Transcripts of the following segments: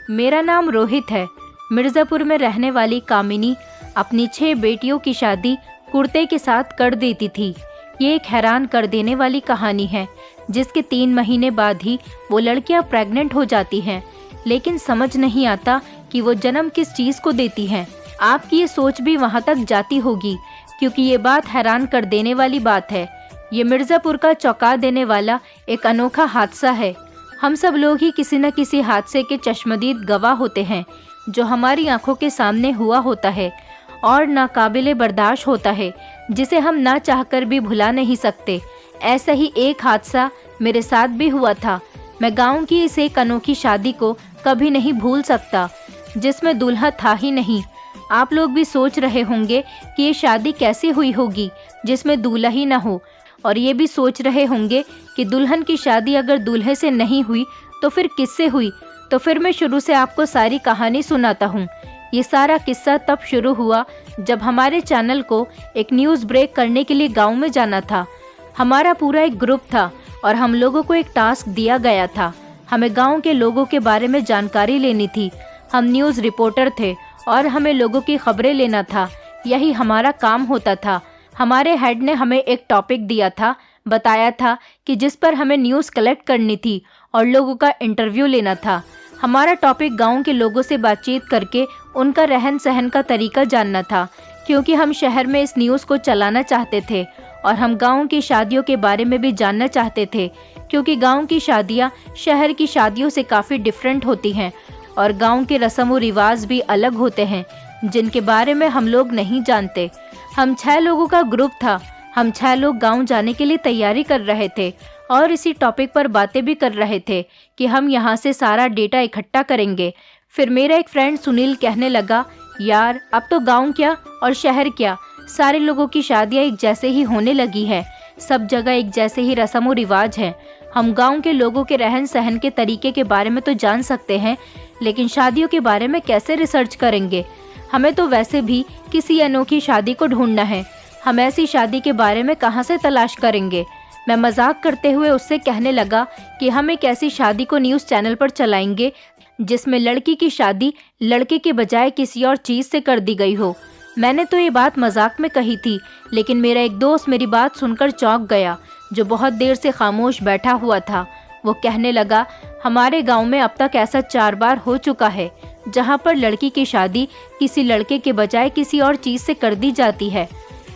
मेरा नाम रोहित है। मिर्ज़ापुर में रहने वाली कामिनी अपनी 6 बेटियों की शादी कुर्ते के साथ कर देती थी। ये एक हैरान कर देने वाली कहानी है, जिसके 3 महीने बाद ही वो लड़कियां प्रेग्नेंट हो जाती हैं, लेकिन समझ नहीं आता कि वो जन्म किस चीज़ को देती हैं। आपकी ये सोच भी वहाँ तक जाती होगी, क्योंकि ये बात हैरान कर देने वाली बात है। ये मिर्ज़ापुर का चौंका देने वाला एक अनोखा हादसा है। हम सब लोग ही किसी न किसी हादसे के चश्मदीद गवाह होते हैं, जो हमारी आंखों के सामने हुआ होता है और नाकाबिले बर्दाश्त होता है, जिसे हम ना चाहकर भी भुला नहीं सकते। ऐसा ही एक हादसा मेरे साथ भी हुआ था। मैं गांव की इस एक अनोखी शादी को कभी नहीं भूल सकता, जिसमें दूल्हा था ही नहीं। आप लोग भी सोच रहे होंगे कि ये शादी कैसी हुई होगी जिसमें दूल्हा ही ना हो, और ये भी सोच रहे होंगे कि दुल्हन की शादी अगर दूल्हे से नहीं हुई तो फिर किससे हुई। तो फिर मैं शुरू से आपको सारी कहानी सुनाता हूँ। ये सारा किस्सा तब शुरू हुआ जब हमारे चैनल को एक न्यूज़ ब्रेक करने के लिए गांव में जाना था। हमारा पूरा एक ग्रुप था और हम लोगों को एक टास्क दिया गया था। हमें गांव के लोगों के बारे में जानकारी लेनी थी। हम न्यूज़ रिपोर्टर थे और हमें लोगों की खबरें लेना था। यही हमारा काम होता था। हमारे हेड ने हमें एक टॉपिक दिया था, बताया था कि जिस पर हमें न्यूज़ कलेक्ट करनी थी और लोगों का इंटरव्यू लेना था। हमारा टॉपिक गांव के लोगों से बातचीत करके उनका रहन सहन का तरीका जानना था, क्योंकि हम शहर में इस न्यूज़ को चलाना चाहते थे और हम गांव की शादियों के बारे में भी जानना चाहते थे, क्योंकि गांव की शादियां शहर की शादियों से काफ़ी डिफरेंट होती हैं और गांव के रस्म व रिवाज भी अलग होते हैं, जिनके बारे में हम लोग नहीं जानते। हम 6 लोगों का ग्रुप था। हम 6 लोग गांव जाने के लिए तैयारी कर रहे थे और इसी टॉपिक पर बातें भी कर रहे थे कि हम यहाँ से सारा डेटा इकट्ठा करेंगे। फिर मेरा एक फ्रेंड सुनील कहने लगा, यार अब तो गांव क्या और शहर क्या, सारे लोगों की शादियाँ एक जैसे ही होने लगी है। सब जगह एक जैसे ही रस्म व रिवाज हैं। हम गांव के लोगों के रहन सहन के तरीके के बारे में तो जान सकते हैं, लेकिन शादियों के बारे में कैसे रिसर्च करेंगे। हमें तो वैसे भी किसी अनोखी शादी को ढूंढना है। हम ऐसी शादी के बारे में कहाँ से तलाश करेंगे। मैं मजाक करते हुए उससे कहने लगा कि हम एक ऐसी शादी को न्यूज़ चैनल पर चलाएंगे जिसमें लड़की की शादी लड़के के बजाय किसी और चीज़ से कर दी गई हो। मैंने तो ये बात मजाक में कही थी, लेकिन मेरा एक दोस्त मेरी बात सुनकर चौंक गया, जो बहुत देर से खामोश बैठा हुआ था। वो कहने लगा, हमारे गांव में अब तक ऐसा 4 बार हो चुका है जहां पर लड़की की शादी किसी लड़के के बजाय किसी और चीज़ से कर दी जाती है।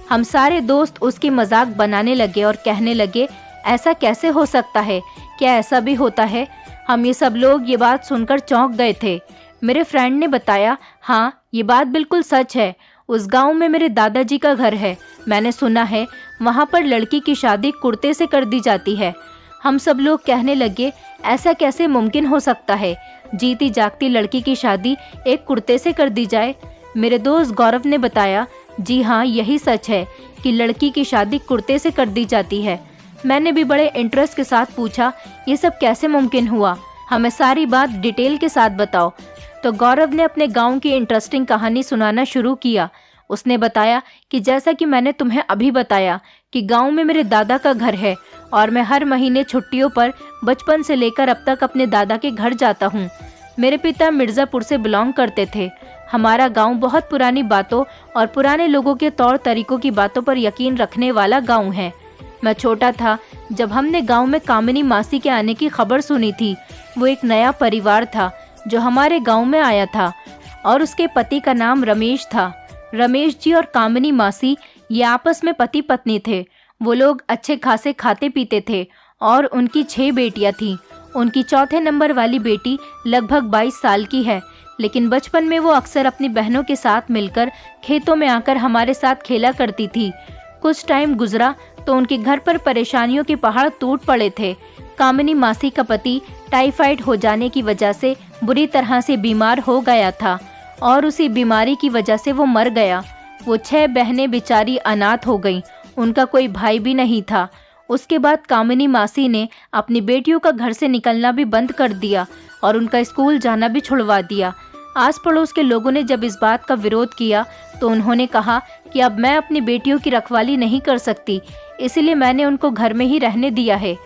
हम सारे दोस्त उसकी मजाक बनाने लगे और कहने लगे, ऐसा कैसे हो सकता है, क्या ऐसा भी होता है। हम ये सब लोग ये बात सुनकर चौंक गए थे। मेरे फ्रेंड ने बताया, हाँ ये बात बिल्कुल सच है। उस गांव में मेरे दादाजी का घर है। मैंने सुना है वहाँ पर लड़की की शादी कुर्ते से कर दी जाती है। हम सब लोग कहने लगे, ऐसा कैसे मुमकिन हो सकता है, जीती जागती लड़की की शादी एक कुर्ते से कर दी जाए। मेरे दोस्त गौरव ने बताया, जी हाँ यही सच है कि लड़की की शादी कुर्ते से कर दी जाती है। मैंने भी बड़े इंटरेस्ट के साथ पूछा, ये सब कैसे मुमकिन हुआ, हमें सारी बात डिटेल के साथ बताओ। तो गौरव ने अपने गांव की इंटरेस्टिंग कहानी सुनाना शुरू किया। उसने बताया कि जैसा कि मैंने तुम्हें अभी बताया कि गांव में मेरे दादा का घर है और मैं हर महीने छुट्टियों पर बचपन से लेकर अब तक अपने दादा के घर जाता हूँ। मेरे पिता मिर्ज़ापुर से बिलोंग करते थे। हमारा गांव बहुत पुरानी बातों और पुराने लोगों के तौर तरीकों की बातों पर यकीन रखने वाला गांव है। मैं छोटा था जब हमने गांव में कामिनी मासी के आने की खबर सुनी थी। वो एक नया परिवार था जो हमारे गांव में आया था और उसके पति का नाम रमेश था। रमेश जी और कामिनी मासी ये आपस में पति पत्नी थे। वो लोग अच्छे खासे खाते पीते थे और उनकी 6 बेटियां थीं। उनकी चौथे नंबर वाली बेटी लगभग 22 साल की है, लेकिन बचपन में वो अक्सर अपनी बहनों के साथ मिलकर खेतों में आकर हमारे साथ खेला करती थी। कुछ टाइम गुजरा तो उनके घर पर परेशानियों के पहाड़ टूट पड़े थे। कामिनी मासी का पति टाइफाइड हो जाने की वजह से बुरी तरह से बीमार हो गया था और उसी बीमारी की वजह से वो मर गया। वो 6 बहनें बेचारी अनाथ हो गईं। उनका कोई भाई भी नहीं था। उसके बाद कामिनी मासी ने अपनी बेटियों का घर से निकलना भी बंद कर दिया और उनका स्कूल जाना भी छुड़वा दिया। आस पड़ोस के लोगों ने जब इस बात का विरोध किया तो उन्होंने कहा कि अब मैं अपनी बेटियों की रखवाली नहीं कर सकती, इसलिए मैंने उनको घर में ही रहने दिया है।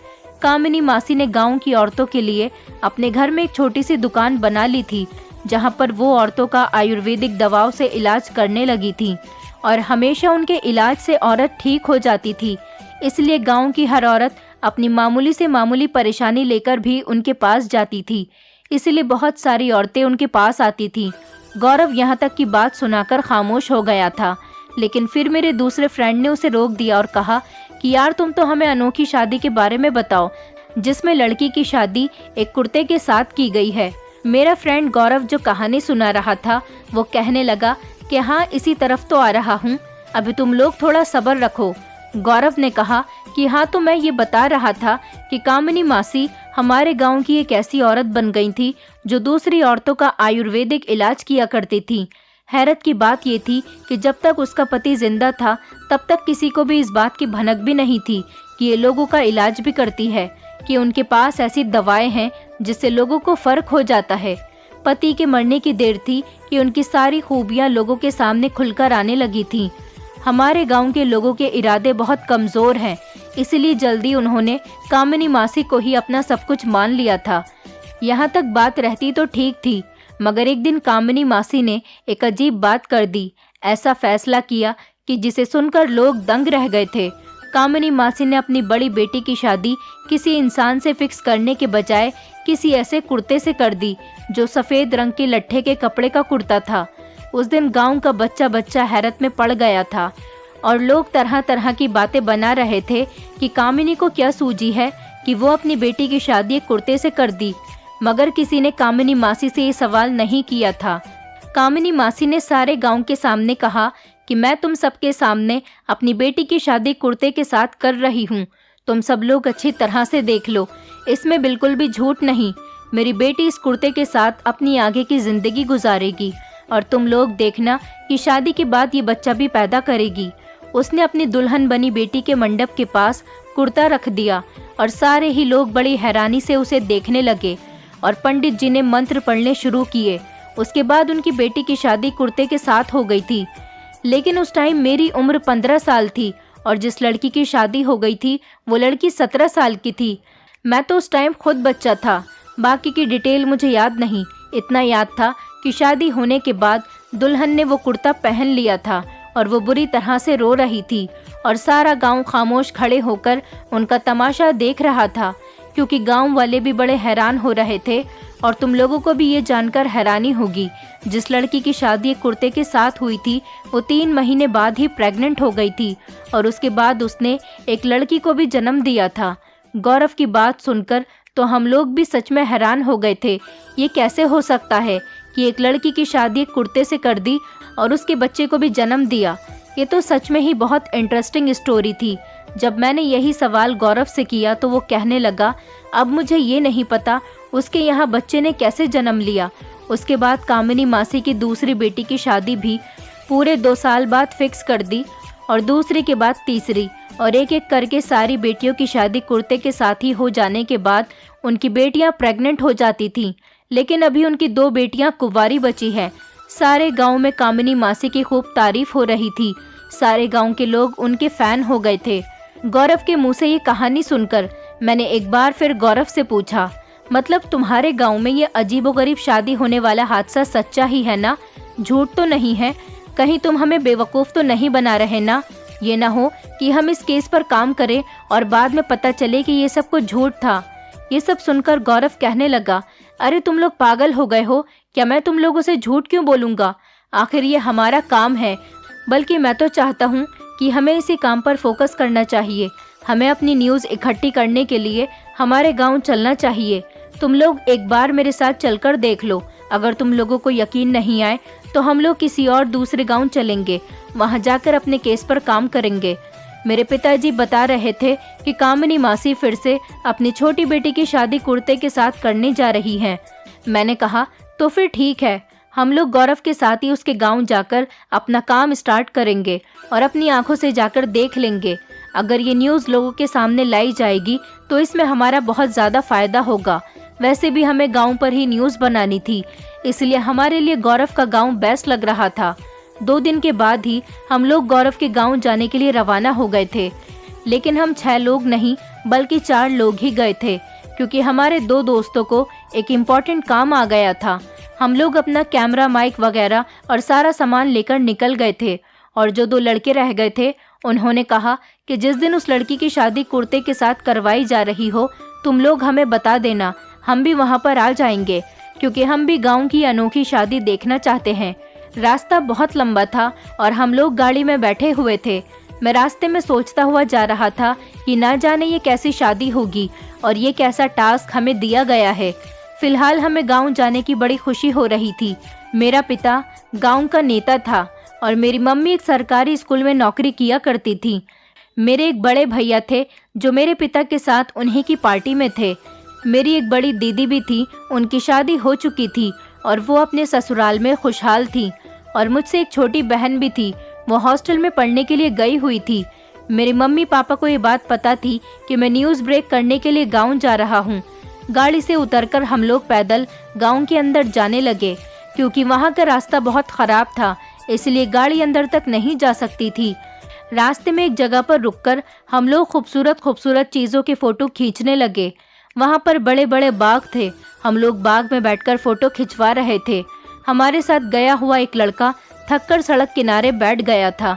कामिनी मासी ने गांव की औरतों के लिए अपने घर में एक छोटी सी दुकान बना ली थी, जहां पर वो औरतों का आयुर्वेदिक दवाओं से इलाज करने लगी थी और हमेशा उनके इलाज से औरत ठीक हो जाती थी। इसलिए गांव की हर औरत अपनी मामूली से मामूली परेशानी लेकर भी उनके पास जाती थी। इसलिए बहुत सारी औरतें उनके पास आती थीं। गौरव यहाँ तक की बात सुनाकर खामोश हो गया था, लेकिन फिर मेरे दूसरे फ्रेंड ने उसे रोक दिया और कहा कि यार तुम तो हमें अनोखी शादी के बारे में बताओ जिसमें लड़की की शादी एक कुर्ते के साथ की गई है। मेरा फ्रेंड गौरव जो कहानी सुना रहा था वो कहने लगा कि हाँ, इसी तरफ तो आ रहा हूँ, अभी तुम लोग थोड़ा सब्र रखो। गौरव ने कहा कि हाँ, तो मैं ये बता रहा था कि कामिनी मासी हमारे गांव की एक ऐसी औरत बन गई थी जो दूसरी औरतों का आयुर्वेदिक इलाज किया करती थी। हैरत की बात ये थी कि जब तक उसका पति जिंदा था तब तक किसी को भी इस बात की भनक भी नहीं थी कि ये लोगों का इलाज भी करती है, कि उनके पास ऐसी दवाएं हैं जिससे लोगों को फर्क हो जाता है। पति के मरने की देर थी कि उनकी सारी खूबियां लोगों के सामने खुलकर आने लगी थीं। हमारे गांव के लोगों के इरादे बहुत कमज़ोर हैं, इसलिए जल्दी उन्होंने कामिनी मासी को ही अपना सब कुछ मान लिया था। यहाँ तक बात रहती तो ठीक थी, मगर एक दिन कामिनी मासी ने एक अजीब बात कर दी। ऐसा फैसला किया कि जिसे सुनकर लोग दंग रह गए थे। कामिनी मासी ने अपनी बड़ी बेटी की शादी किसी इंसान से फिक्स करने के बजाय किसी ऐसे कुर्ते से कर दी जो सफ़ेद रंग के लट्ठे के कपड़े का कुर्ता था। उस दिन गांव का बच्चा बच्चा हैरत में पड़ गया था और लोग तरह तरह की बातें बना रहे थे कि कामिनी को क्या सूझी है कि वो अपनी बेटी की शादी एक कुर्ते से कर दी, मगर किसी ने कामिनी मासी से ये सवाल नहीं किया था। कामिनी मासी ने सारे गांव के सामने कहा कि मैं तुम सबके सामने अपनी बेटी की शादी कुर्ते के साथ कर रही हूँ। तुम सब लोग अच्छी तरह से देख लो, इसमें बिल्कुल भी झूठ नहीं। मेरी बेटी इस कुर्ते के साथ अपनी आगे की ज़िंदगी गुजारेगी और तुम लोग देखना कि शादी के बाद ये बच्चा भी पैदा करेगी। उसने अपनी दुल्हन बनी बेटी के मंडप के पास कुर्ता रख दिया और सारे ही लोग बड़ी हैरानी से उसे देखने लगे और पंडित जी ने मंत्र पढ़ने शुरू किए। उसके बाद उनकी बेटी की शादी कुर्ते के साथ हो गई थी। लेकिन उस टाइम मेरी उम्र 15 साल थी और जिस लड़की की शादी हो गई थी वो लड़की 17 साल की थी। मैं तो उस टाइम खुद बच्चा था, बाकी की डिटेल मुझे याद नहीं। इतना याद था कि शादी होने के बाद दुल्हन ने वो कुर्ता पहन लिया था और वो बुरी तरह से रो रही थी और सारा गांव खामोश खड़े होकर उनका तमाशा देख रहा था, क्योंकि गांव वाले भी बड़े हैरान हो रहे थे। और तुम लोगों को भी ये जानकर हैरानी होगी, जिस लड़की की शादी एक कुर्ते के साथ हुई थी वो 3 महीने बाद ही प्रेग्नेंट हो गई थी और उसके बाद उसने एक लड़की को भी जन्म दिया था। गौरव की बात सुनकर तो हम लोग भी सच में हैरान हो गए थे। ये कैसे हो सकता है कि एक लड़की की शादी एक कुर्ते से कर दी और उसके बच्चे को भी जन्म दिया। ये तो सच में ही बहुत इंटरेस्टिंग स्टोरी थी। जब मैंने यही सवाल गौरव से किया तो वो कहने लगा, अब मुझे ये नहीं पता उसके यहाँ बच्चे ने कैसे जन्म लिया। उसके बाद कामिनी मासी की दूसरी बेटी की शादी भी पूरे 2 साल बाद फिक्स कर दी और दूसरी के बाद तीसरी, और एक एक करके सारी बेटियों की शादी कुर्ते के साथ ही हो जाने के बाद उनकी बेटियां प्रेग्नेंट हो जाती थीं। लेकिन अभी उनकी 2 बेटियां कुंवारी बची हैं। सारे गांव में कामिनी मासी की खूब तारीफ हो रही थी। सारे गांव के लोग उनके फैन हो गए थे। गौरव के मुंह से ये कहानी सुनकर मैंने एक बार फिर गौरव से पूछा, मतलब तुम्हारे गांव में ये अजीबोगरीब शादी होने वाला हादसा सच्चा ही है ना? झूठ तो नहीं है? कहीं तुम हमें बेवकूफ़ तो नहीं बना रहे ना? ये ना हो कि हम इस केस पर काम करें और बाद में पता चले कि ये सब कुछ झूठ था। ये सब सुनकर गौरव कहने लगा, अरे तुम लोग पागल हो गए हो क्या? मैं तुम लोगों से झूठ क्यों बोलूँगा? आखिर ये हमारा काम है। बल्कि मैं तो चाहता हूँ कि हमें इसी काम पर फोकस करना चाहिए। हमें अपनी न्यूज़ इकट्ठी करने के लिए हमारे गांव चलना चाहिए। तुम लोग एक बार मेरे साथ चलकर देख लो। अगर तुम लोगों को यकीन नहीं आए तो हम लोग किसी और दूसरे गांव चलेंगे, वहां जाकर अपने केस पर काम करेंगे। मेरे पिताजी बता रहे थे कि कामिनी मासी फिर से अपनी छोटी बेटी की शादी कुर्ते के साथ करने जा रही हैं। मैंने कहा, तो फिर ठीक है, हम लोग गौरव के साथ ही उसके गांव जाकर अपना काम स्टार्ट करेंगे और अपनी आंखों से जाकर देख लेंगे। अगर ये न्यूज़ लोगों के सामने लाई जाएगी तो इसमें हमारा बहुत ज़्यादा फ़ायदा होगा। वैसे भी हमें गांव पर ही न्यूज़ बनानी थी, इसलिए हमारे लिए गौरव का गांव बेस्ट लग रहा था। 2 दिन के बाद ही हम लोग गौरव के गांव जाने के लिए रवाना हो गए थे। लेकिन हम 6 लोग नहीं बल्कि 4 लोग ही गए थे, क्योंकि हमारे 2 दोस्तों को एक इम्पोर्टेंट काम आ गया था। हम लोग अपना कैमरा, माइक वगैरह और सारा सामान लेकर निकल गए थे, और जो 2 लड़के रह गए थे उन्होंने कहा कि जिस दिन उस लड़की की शादी कुर्ते के साथ करवाई जा रही हो, तुम लोग हमें बता देना, हम भी वहाँ पर आ जाएंगे, क्योंकि हम भी गाँव की अनोखी शादी देखना चाहते हैं। रास्ता बहुत लंबा था और हम लोग गाड़ी में बैठे हुए थे। मैं रास्ते में सोचता हुआ जा रहा था कि ना जाने ये कैसी शादी होगी और ये कैसा टास्क हमें दिया गया है। फिलहाल हमें गांव जाने की बड़ी खुशी हो रही थी। मेरा पिता गांव का नेता था और मेरी मम्मी एक सरकारी स्कूल में नौकरी किया करती थी। मेरे एक बड़े भैया थे जो मेरे पिता के साथ उन्हीं की पार्टी में थे। मेरी एक बड़ी दीदी भी थी, उनकी शादी हो चुकी थी और वो अपने ससुराल में खुशहाल थी। और मुझसे एक छोटी बहन भी थी, वो हॉस्टल में पढ़ने के लिए गई हुई थी। मेरे मम्मी पापा को ये बात पता थी कि मैं न्यूज़ ब्रेक करने के लिए गांव जा रहा हूँ। गाड़ी से उतरकर हम लोग पैदल गांव के अंदर जाने लगे, क्योंकि वहाँ का रास्ता बहुत ख़राब था, इसलिए गाड़ी अंदर तक नहीं जा सकती थी। रास्ते में एक जगह पर रुककर हम लोग खूबसूरत खूबसूरत चीज़ों के फ़ोटो खींचने लगे। वहाँ पर बड़े बड़े बाग थे, हम लोग बाग में बैठकर फ़ोटो खिंचवा रहे थे। हमारे साथ गया हुआ एक लड़का थककर सड़क किनारे बैठ गया था।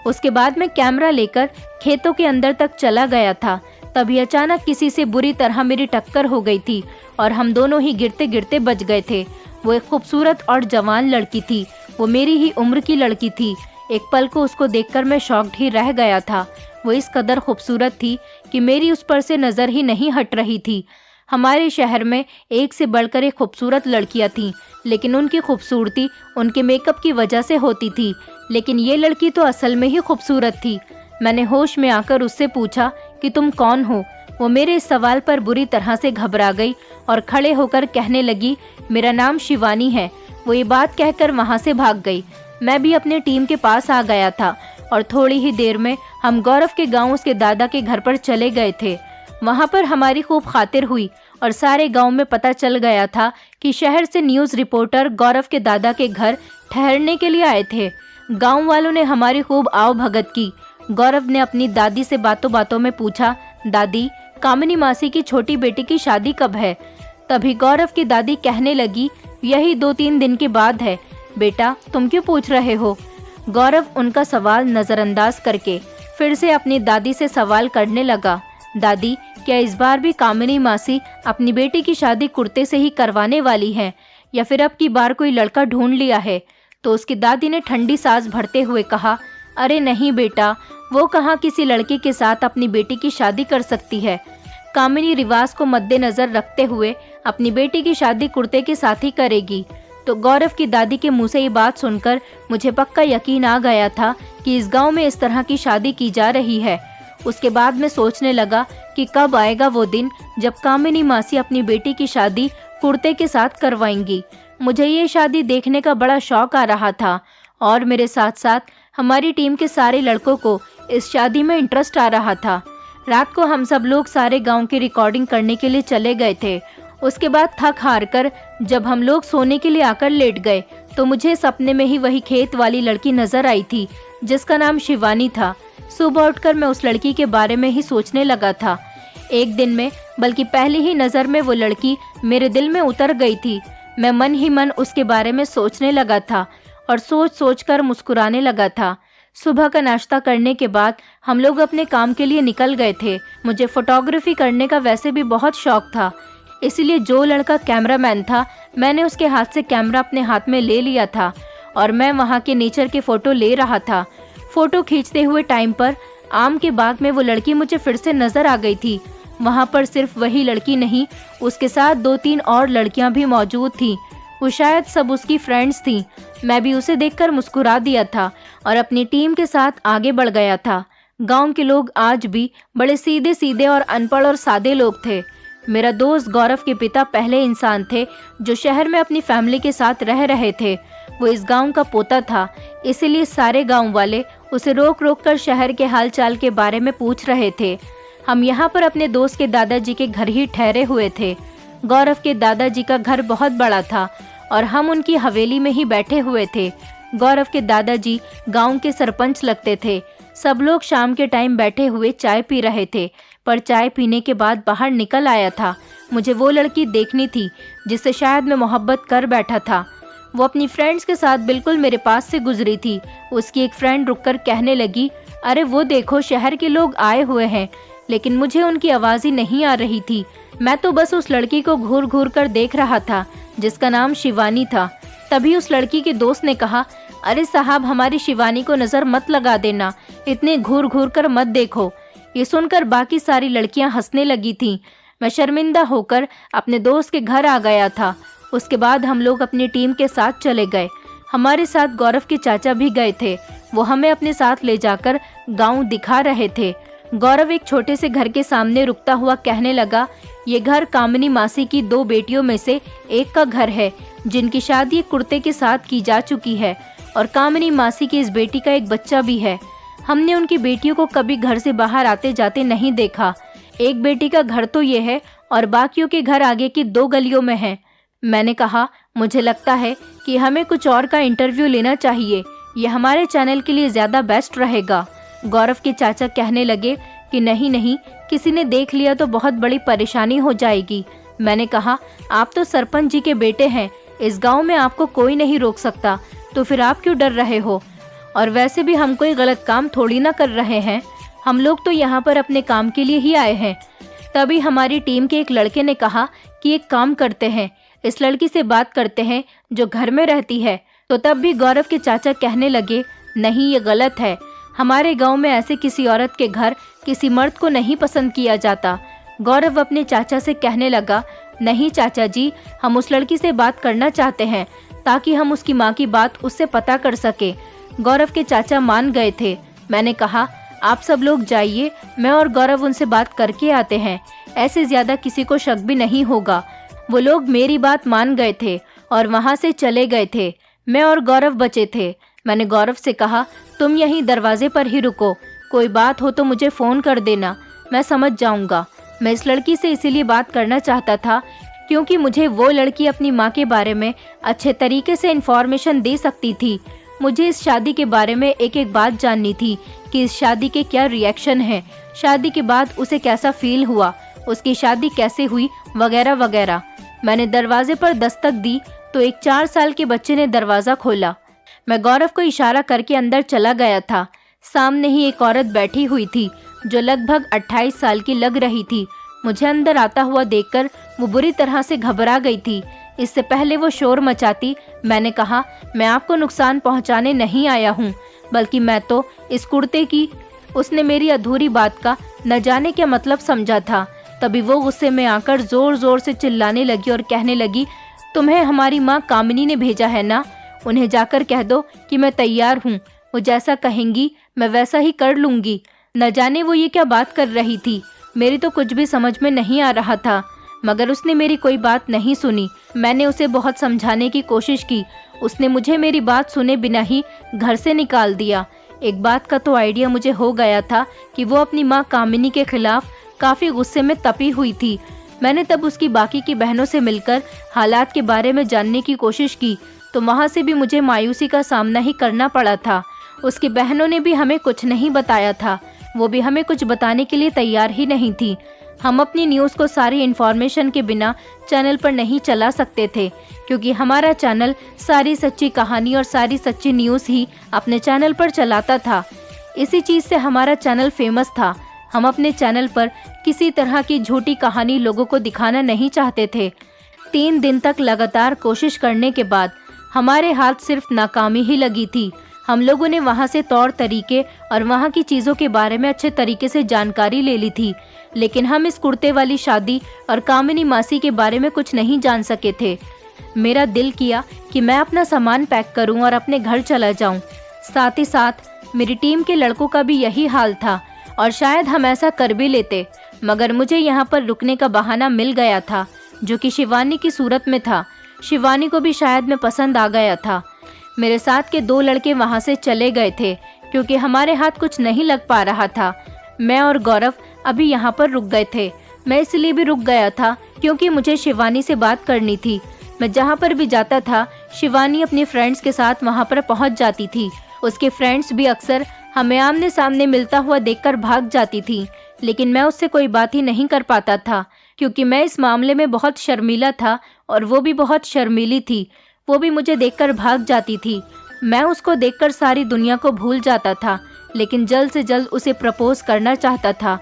उसके बाद मैं कैमरा लेकर खेतों के अंदर तक चला गया था। तभी अचानक किसी से बुरी तरह मेरी टक्कर हो गई थी और हम दोनों ही गिरते गिरते बच गए थे। वो एक खूबसूरत और जवान लड़की थी, वो मेरी ही उम्र की लड़की थी। एक पल को उसको देखकर मैं शॉक्ड ही रह गया था। वो इस कदर खूबसूरत थी कि मेरी उस पर से नज़र ही नहीं हट रही थी। हमारे शहर में एक से बढ़कर एक खूबसूरत लड़कियां थीं, लेकिन उनकी खूबसूरती उनके मेकअप की वजह से होती थी। लेकिन ये लड़की तो असल में ही खूबसूरत थी। मैंने होश में आकर उससे पूछा कि तुम कौन हो। वो मेरे इस सवाल पर बुरी तरह से घबरा गई और खड़े होकर कहने लगी, मेरा नाम शिवानी है। वो ये बात कहकर वहाँ से भाग गई। मैं भी अपने टीम के पास आ गया था और थोड़ी ही देर में हम गौरव के गाँव उसके दादा के घर पर चले गए थे। वहाँ पर हमारी खूब खातिर हुई और सारे गांव में पता चल गया था कि शहर से न्यूज़ रिपोर्टर गौरव के दादा के घर ठहरने के लिए आए थे। गांव वालों ने हमारी खूब आओ भगत की। गौरव ने अपनी दादी से बातों बातों में पूछा, दादी, कामिनी मासी की छोटी बेटी की शादी कब है? तभी गौरव की दादी कहने लगी, यही 2-3 दिन के बाद है। बेटा, तुम क्यों पूछ रहे हो? गौरव उनका सवाल नज़रअंदाज करके फिर से अपनी दादी से सवाल करने लगा, दादी, क्या इस बार भी कामिनी मासी अपनी बेटी की शादी कुर्ते से ही करवाने वाली हैं, या फिर अब की बार कोई लड़का ढूंढ लिया है? तो उसकी दादी ने ठंडी सांस भरते हुए कहा, अरे नहीं बेटा, वो कहाँ किसी लड़के के साथ अपनी बेटी की शादी कर सकती है। कामिनी रिवाज को मद्देनजर रखते हुए अपनी बेटी की शादी कुर्ते के साथ ही करेगी। तो गौरव की दादी के मुंह से ये बात सुनकर मुझे पक्का यकीन आ गया था कि इस गांव में इस तरह की शादी की जा रही है। उसके बाद मैं सोचने लगा कि कब आएगा वो दिन जब कामिनी मासी अपनी बेटी की शादी कुर्ते के साथ करवाएंगी। मुझे ये शादी देखने का बड़ा शौक आ रहा था और मेरे साथ साथ हमारी टीम के सारे लड़कों को इस शादी में इंटरेस्ट आ रहा था। रात को हम सब लोग सारे गांव की रिकॉर्डिंग करने के लिए चले गए थे। उसके बाद थक हार कर जब हम लोग सोने के लिए आकर लेट गए तो मुझे सपने में ही वही खेत वाली लड़की नजर आई थी जिसका नाम शिवानी था। सुबह उठकर मैं उस लड़की के बारे में ही सोचने लगा था। एक दिन में, बल्कि पहली ही नज़र में वो लड़की मेरे दिल में उतर गई थी। मैं मन ही मन उसके बारे में सोचने लगा था और सोच सोच कर मुस्कुराने लगा था। सुबह का नाश्ता करने के बाद हम लोग अपने काम के लिए निकल गए थे। मुझे फोटोग्राफी करने का वैसे भी बहुत शौक था, इसलिए जो लड़का कैमरामैन था, मैंने उसके हाथ से कैमरा अपने हाथ में ले लिया था और मैं वहाँ के नेचर के फ़ोटो ले रहा था। फ़ोटो खींचते हुए टाइम पर आम के बाग में वो लड़की मुझे फिर से नज़र आ गई थी। वहाँ पर सिर्फ वही लड़की नहीं, उसके साथ 2-3 और लड़कियाँ भी मौजूद थीं। वो शायद सब उसकी फ्रेंड्स थीं। मैं भी उसे देखकर मुस्कुरा दिया था और अपनी टीम के साथ आगे बढ़ गया था। गांव के लोग आज भी बड़े सीधे सीधे और अनपढ़ और सादे लोग थे। मेरा दोस्त गौरव के पिता पहले इंसान थे जो शहर में अपनी फैमिली के साथ रह रहे थे। वो इस गांव का पोता था, इसीलिए सारे गांव वाले उसे रोक रोक कर शहर के हालचाल के बारे में पूछ रहे थे। हम यहाँ पर अपने दोस्त के दादाजी के घर ही ठहरे हुए थे। गौरव के दादाजी का घर बहुत बड़ा था और हम उनकी हवेली में ही बैठे हुए थे। गौरव के दादाजी गांव के सरपंच लगते थे। सब लोग शाम के टाइम बैठे हुए चाय पी रहे थे, पर चाय पीने के बाद बाहर निकल आया था। मुझे वो लड़की देखनी थी जिससे शायद मैं मोहब्बत कर बैठा था। वो अपनी फ्रेंड्स के साथ बिल्कुल मेरे पास से गुजरी थी। उसकी एक फ्रेंड रुककर कहने लगी, अरे वो देखो, शहर के लोग आए हुए हैं। लेकिन मुझे उनकी आवाज़ ही नहीं आ रही थी। मैं तो बस उस लड़की को घूर घूर कर देख रहा था जिसका नाम शिवानी था। तभी उस लड़की के दोस्त ने कहा, अरे साहब, हमारी शिवानी को नज़र मत लगा देना, इतने घूर घूर कर मत देखो। ये सुनकर बाकी सारी लड़कियां हंसने लगी थीं। मैं शर्मिंदा होकर अपने दोस्त के घर आ गया था। उसके बाद हम लोग अपनी टीम के साथ चले गए। हमारे साथ गौरव के चाचा भी गए थे। वो हमें अपने साथ ले जाकर गांव दिखा रहे थे। गौरव एक छोटे से घर के सामने रुकता हुआ कहने लगा, ये घर कामिनी मासी की 2 बेटियों में से एक का घर है, जिनकी शादी कुर्ते के साथ की जा चुकी है, और कामिनी मासी की इस बेटी का एक बच्चा भी है। हमने उनकी बेटियों को कभी घर से बाहर आते जाते नहीं देखा। एक बेटी का घर तो ये है और बाकियों के घर आगे की 2 गलियों में है। मैंने कहा, मुझे लगता है कि हमें कुछ और का इंटरव्यू लेना चाहिए, ये हमारे चैनल के लिए ज़्यादा बेस्ट रहेगा। गौरव के चाचा कहने लगे कि नहीं नहीं, किसी ने देख लिया तो बहुत बड़ी परेशानी हो जाएगी। मैंने कहा, आप तो सरपंच जी के बेटे हैं, इस गांव में आपको कोई नहीं रोक सकता, तो फिर आप क्यों डर रहे हो? और वैसे भी हम कोई गलत काम थोड़ी ना कर रहे हैं, हम लोग तो यहाँ पर अपने काम के लिए ही आए हैं। तभी हमारी टीम के एक लड़के ने कहा कि एक काम करते हैं, इस लड़की से बात करते हैं जो घर में रहती है। तो तब भी गौरव के चाचा कहने लगे, नहीं, ये गलत है, हमारे गांव में ऐसे किसी औरत के घर किसी मर्द को नहीं पसंद किया जाता। गौरव अपने चाचा से कहने लगा, नहीं चाचा जी, हम उस लड़की से बात करना चाहते हैं ताकि हम उसकी माँ की बात उससे पता कर सके। गौरव के चाचा मान गए थे। मैंने कहा, आप सब लोग जाइए, मैं और गौरव उनसे बात करके आते हैं, ऐसे ज्यादा किसी को शक भी नहीं होगा। वो लोग मेरी बात मान गए थे और वहाँ से चले गए थे। मैं और गौरव बचे थे। मैंने गौरव से कहा, तुम यहीं दरवाजे पर ही रुको, कोई बात हो तो मुझे फ़ोन कर देना, मैं समझ जाऊंगा। मैं इस लड़की से इसीलिए बात करना चाहता था क्योंकि मुझे वो लड़की अपनी माँ के बारे में अच्छे तरीके से इन्फॉर्मेशन दे सकती थी। मुझे इस शादी के बारे में एक एक बात जाननी थी कि इस शादी के क्या रिएक्शन है, शादी के बाद उसे कैसा फील हुआ, उसकी शादी कैसे हुई, वगैरह वगैरह। मैंने दरवाजे पर दस्तक दी तो एक 4 साल के बच्चे ने दरवाज़ा खोला। मैं गौरव को इशारा करके अंदर चला गया था। सामने ही एक औरत बैठी हुई थी जो लगभग 28 साल की लग रही थी। मुझे अंदर आता हुआ देखकर वो बुरी तरह से घबरा गई थी। इससे पहले वो शोर मचाती, मैंने कहा, मैं आपको नुकसान पहुंचाने नहीं आया हूं, बल्कि मैं तो इस कुर्ते की। उसने मेरी अधूरी बात का न जाने क्या मतलब समझा था। तभी वो गुस्से में आकर जोर जोर से चिल्लाने लगी और कहने लगी, तुम्हें हमारी माँ कामिनी ने भेजा है ना, उन्हें जाकर कह दो कि मैं तैयार हूँ, वो जैसा कहेंगी मैं वैसा ही कर लूँगी। न जाने वो ये क्या बात कर रही थी, मेरी तो कुछ भी समझ में नहीं आ रहा था, मगर उसने मेरी कोई बात नहीं सुनी। मैंने उसे बहुत समझाने की कोशिश की, उसने मुझे मेरी बात सुने बिना ही घर से निकाल दिया। एक बात का तो आइडिया मुझे हो गया था कि वो अपनी माँ कामिनी के खिलाफ काफ़ी गुस्से में तपी हुई थी। मैंने तब उसकी बाकी की बहनों से मिलकर हालात के बारे में जानने की कोशिश की, तो वहाँ से भी मुझे मायूसी का सामना ही करना पड़ा था। उसकी बहनों ने भी हमें कुछ नहीं बताया था, वो भी हमें कुछ बताने के लिए तैयार ही नहीं थी। हम अपनी न्यूज़ को सारी इन्फॉर्मेशन के बिना चैनल पर नहीं चला सकते थे, क्योंकि हमारा चैनल सारी सच्ची कहानी और सारी सच्ची न्यूज़ ही अपने चैनल पर चलाता था। इसी चीज़ से हमारा चैनल फेमस था। हम अपने चैनल पर किसी तरह की झूठी कहानी लोगों को दिखाना नहीं चाहते थे। 3 दिन तक लगातार कोशिश करने के बाद हमारे हाथ सिर्फ नाकामी ही लगी थी। हम लोगों ने वहाँ से तौर तरीके और वहाँ की चीज़ों के बारे में अच्छे तरीके से जानकारी ले ली थी, लेकिन हम इस कुर्ते वाली शादी और कामिनी मासी के बारे में कुछ नहीं जान सके थे। मेरा दिल किया कि मैं अपना सामान पैक करूं और अपने घर चला जाऊं। साथ ही साथ मेरी टीम के लड़कों का भी यही हाल था और शायद हम ऐसा कर भी लेते, मगर मुझे यहाँ पर रुकने का बहाना मिल गया था, जो कि शिवानी की सूरत में था। शिवानी को भी शायद मैं पसंद आ गया था। मेरे साथ के 2 लड़के वहाँ से चले गए थे क्योंकि हमारे हाथ कुछ नहीं लग पा रहा था। मैं और गौरव अभी यहाँ पर रुक गए थे। मैं इसलिए भी रुक गया था क्योंकि मुझे शिवानी से बात करनी थी। मैं जहाँ पर भी जाता था, शिवानी अपने फ्रेंड्स के साथ वहाँ पर पहुँच जाती थी। उसके फ्रेंड्स भी अक्सर हमें आमने सामने मिलता हुआ देखकर भाग जाती थी। लेकिन मैं उससे कोई बात ही नहीं कर पाता था, क्योंकि मैं इस मामले में बहुत शर्मीला था और वो भी बहुत शर्मीली थी। वो भी मुझे देखकर भाग जाती थी। मैं उसको देखकर सारी दुनिया को भूल जाता था, लेकिन जल्द से जल्द उसे प्रपोज करना चाहता था,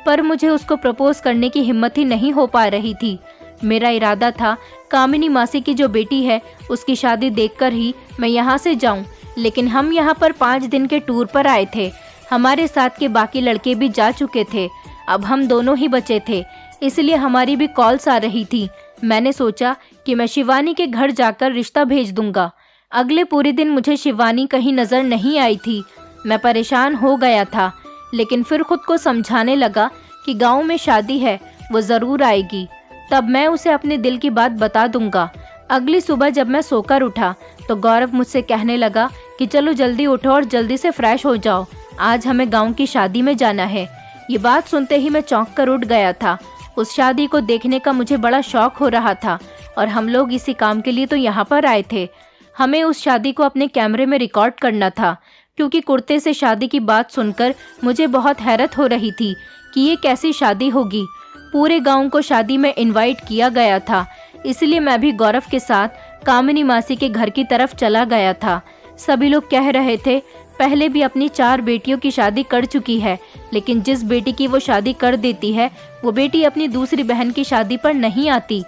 पर मुझे उसको प्रपोज करने की हिम्मत ही नहीं हो पा रही थी। मेरा इरादा था कामिनी मासी की जो बेटी है उसकी शादी देखकर ही मैं यहाँ से जाऊं, लेकिन हम यहाँ पर 5 दिन के टूर पर आए थे। हमारे साथ के बाकी लड़के भी जा चुके थे, अब हम दोनों ही बचे थे, इसलिए हमारी भी कॉल्स आ रही थी। मैंने सोचा कि मैं शिवानी के घर जाकर रिश्ता भेज दूंगा। अगले पूरे दिन मुझे शिवानी कहीं नज़र नहीं आई थी। मैं परेशान हो गया था, लेकिन फिर खुद को समझाने लगा कि गांव में शादी है, वो ज़रूर आएगी, तब मैं उसे अपने दिल की बात बता दूंगा। अगली सुबह जब मैं सोकर उठा तो गौरव मुझसे कहने लगा कि चलो जल्दी उठो और जल्दी से फ्रेश हो जाओ, आज हमें गांव की शादी में जाना है। ये बात सुनते ही मैं चौंक कर उठ गया था। उस शादी को देखने का मुझे बड़ा शौक हो रहा था और हम लोग इसी काम के लिए तो यहाँ पर आए थे। हमें उस शादी को अपने कैमरे में रिकॉर्ड करना था, क्योंकि कुर्ते से शादी की बात सुनकर मुझे बहुत हैरत हो रही थी कि ये कैसी शादी होगी। पूरे गांव को शादी में इनवाइट किया गया था, इसलिए मैं भी गौरव के साथ कामिनी मासी के घर की तरफ चला गया था। सभी लोग कह रहे थे पहले भी अपनी 4 बेटियों की शादी कर चुकी है, लेकिन जिस बेटी की वो शादी कर देती है वो बेटी अपनी दूसरी बहन की शादी पर नहीं आती।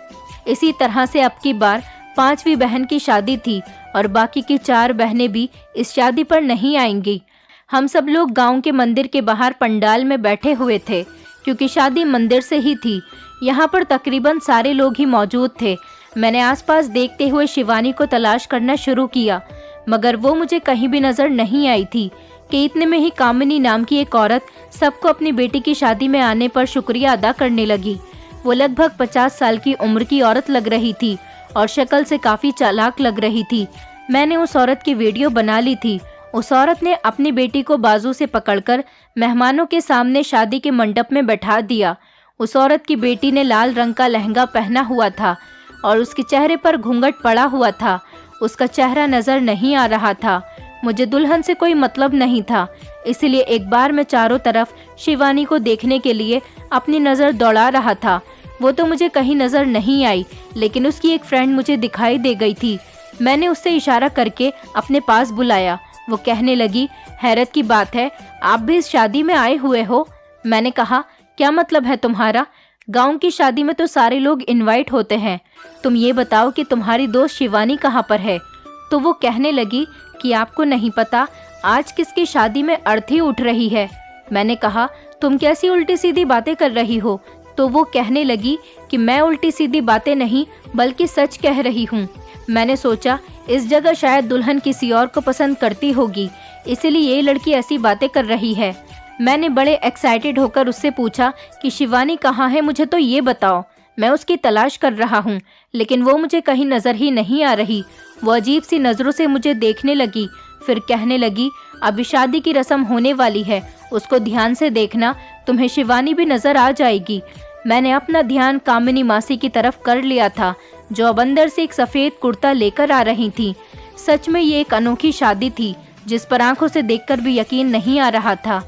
इसी तरह से अब की बार 5वीं बहन की शादी थी और बाकी की 4 बहनें भी इस शादी पर नहीं आएंगी। हम सब लोग गांव के मंदिर के बाहर पंडाल में बैठे हुए थे, क्योंकि शादी मंदिर से ही थी। यहाँ पर तकरीबन सारे लोग ही मौजूद थे। मैंने आसपास देखते हुए शिवानी को तलाश करना शुरू किया, मगर वो मुझे कहीं भी नज़र नहीं आई थी कि इतने में ही कामिनी नाम की एक औरत सबको अपनी बेटी की शादी में आने पर शुक्रिया अदा करने लगी। वो लगभग 50 साल की उम्र की औरत लग रही थी और शक्ल से काफ़ी चालाक लग रही थी। मैंने उस औरत की वीडियो बना ली थी। उस औरत ने अपनी बेटी को बाजू से पकड़कर मेहमानों के सामने शादी के मंडप में बैठा दिया। उस औरत की बेटी ने लाल रंग का लहंगा पहना हुआ था और उसके चेहरे पर घूंघट पड़ा हुआ था। उसका चेहरा नज़र नहीं आ रहा था। मुझे दुल्हन से कोई मतलब नहीं था, इसलिए एक बार मैं चारों तरफ शिवानी को देखने के लिए अपनी नज़र दौड़ा रहा था। वो तो मुझे कहीं नज़र नहीं आई, लेकिन उसकी एक फ्रेंड मुझे दिखाई दे गई थी। मैंने उससे इशारा करके अपने पास बुलाया। वो कहने लगी, हैरत की बात है, आप भी इस शादी में आए हुए हो। मैंने कहा, क्या मतलब है तुम्हारा? गांव की शादी में तो सारे लोग इनवाइट होते हैं। तुम ये बताओ कि तुम्हारी दोस्त शिवानी कहाँ पर है? तो वो कहने लगी कि आपको नहीं पता आज किसकी शादी में अर्थी उठ रही है। मैंने कहा, तुम कैसी उल्टी सीधी बातें कर रही हो? तो वो कहने लगी कि मैं उल्टी सीधी बातें नहीं बल्कि सच कह रही हूँ। मैंने सोचा इस जगह शायद दुल्हन किसी और को पसंद करती होगी, इसीलिए ये लड़की ऐसी बातें कर रही है। मैंने बड़े एक्साइटेड होकर उससे पूछा कि शिवानी कहाँ है, मुझे तो ये बताओ, मैं उसकी तलाश कर रहा हूँ, लेकिन वो मुझे कहीं नज़र ही नहीं आ रही। वो अजीब सी नज़रों से मुझे देखने लगी, फिर कहने लगी, अभी शादी की रस्म होने वाली है, उसको ध्यान से देखना, तुम्हें शिवानी भी नज़र आ जाएगी। मैंने अपना ध्यान कामिनी मासी की तरफ कर लिया था, जो अब अंदर से एक सफ़ेद कुर्ता लेकर आ रही थी। सच में ये एक अनोखी शादी थी, जिस पर आंखों से देखकर भी यकीन नहीं आ रहा था।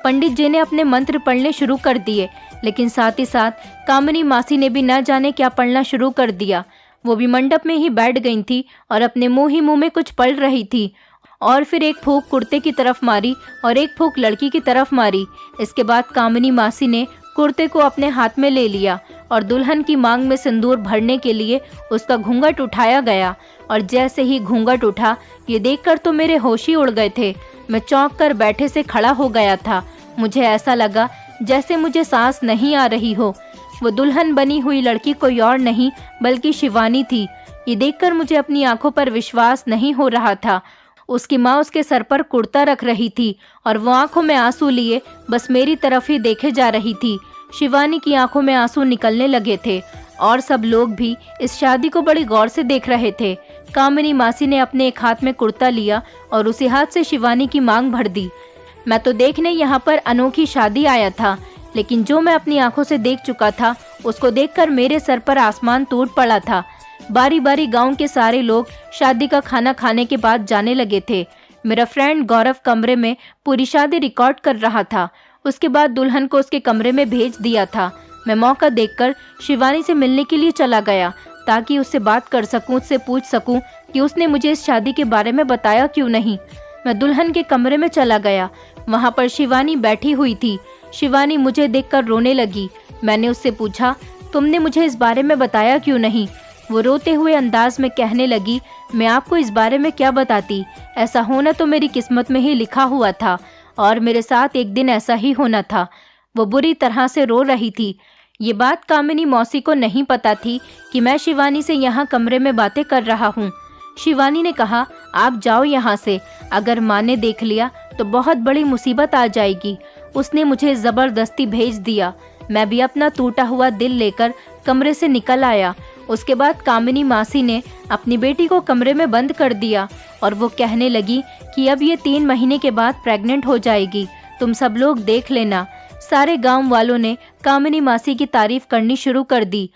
पंडित जी ने अपने मंत्र पढ़ने शुरू कर दिए, लेकिन साथ ही साथ कामिनी मासी ने भी न जाने क्या पढ़ना शुरू कर दिया। वो भी मंडप में ही बैठ गई थी और अपने मुंह ही मुंह में कुछ पढ़ रही थी, और फिर एक फूंक कुर्ते की तरफ मारी और एक फूंक लड़की की तरफ मारी। इसके बाद कामिनी मासी ने कुर्ते को अपने हाथ में ले लिया और दुल्हन की मांग में सिंदूर भरने के लिए उसका घूंघट उठाया गया। और जैसे ही घूंघट उठा, ये देखकर तो मेरे होश ही उड़ गए थे। मैं चौंक कर बैठे से खड़ा हो गया था। मुझे ऐसा लगा जैसे मुझे सांस नहीं आ रही हो। वो दुल्हन बनी हुई लड़की कोई और नहीं बल्कि शिवानी थी। ये देखकर मुझे अपनी आंखों पर विश्वास नहीं हो रहा था। उसकी माँ उसके सर पर कुर्ता रख रही थी और वो आंखों में आंसू लिए बस मेरी तरफ ही देखे जा रही थी। शिवानी की आंखों में आंसू निकलने लगे थे और सब लोग भी इस शादी को बड़ी गौर से देख रहे थे। कामिनी मासी ने अपने एक हाथ में कुर्ता लिया और उसी हाथ से शिवानी की मांग भर दी। मैं तो देखने यहाँ पर अनोखी शादी आया था, लेकिन जो मैं अपनी आंखों से देख चुका था उसको देखकर मेरे सर पर आसमान टूट पड़ा था। बारी बारी गांव के सारे लोग शादी का खाना खाने के बाद जाने लगे थे। मेरा फ्रेंड गौरव कमरे में पूरी शादी रिकॉर्ड कर रहा था। उसके बाद दुल्हन को उसके कमरे में भेज दिया था। मैं मौका देखकर शिवानी से मिलने के लिए चला गया ताकि उससे बात कर सकूं, उससे पूछ सकूं कि उसने मुझे इस शादी के बारे में बताया क्यों नहीं। मैं दुल्हन के कमरे में चला गया। वहाँ पर शिवानी बैठी हुई थी। शिवानी मुझे देखकर रोने लगी। मैंने उससे पूछा, तुमने मुझे इस बारे में बताया क्यों नहीं? वो रोते हुए अंदाज में कहने लगी, मैं आपको इस बारे में क्या बताती, ऐसा होना तो मेरी किस्मत में ही लिखा हुआ था और मेरे साथ एक दिन ऐसा ही होना था। वो बुरी तरह से रो रही थी। ये बात कामिनी मौसी को नहीं पता थी कि मैं शिवानी से यहाँ कमरे में बातें कर रहा हूँ। शिवानी ने कहा, आप जाओ यहाँ से, अगर माँ ने देख लिया तो बहुत बड़ी मुसीबत आ जाएगी। उसने मुझे ज़बरदस्ती भेज दिया। मैं भी अपना टूटा हुआ दिल लेकर कमरे से निकल आया। उसके बाद कामिनी मासी ने अपनी बेटी को कमरे में बंद कर दिया और वो कहने लगी कि अब ये 3 महीने के बाद प्रेग्नेंट हो जाएगी, तुम सब लोग देख लेना। सारे गांव वालों ने कामिनी मासी की तारीफ करनी शुरू कर दी।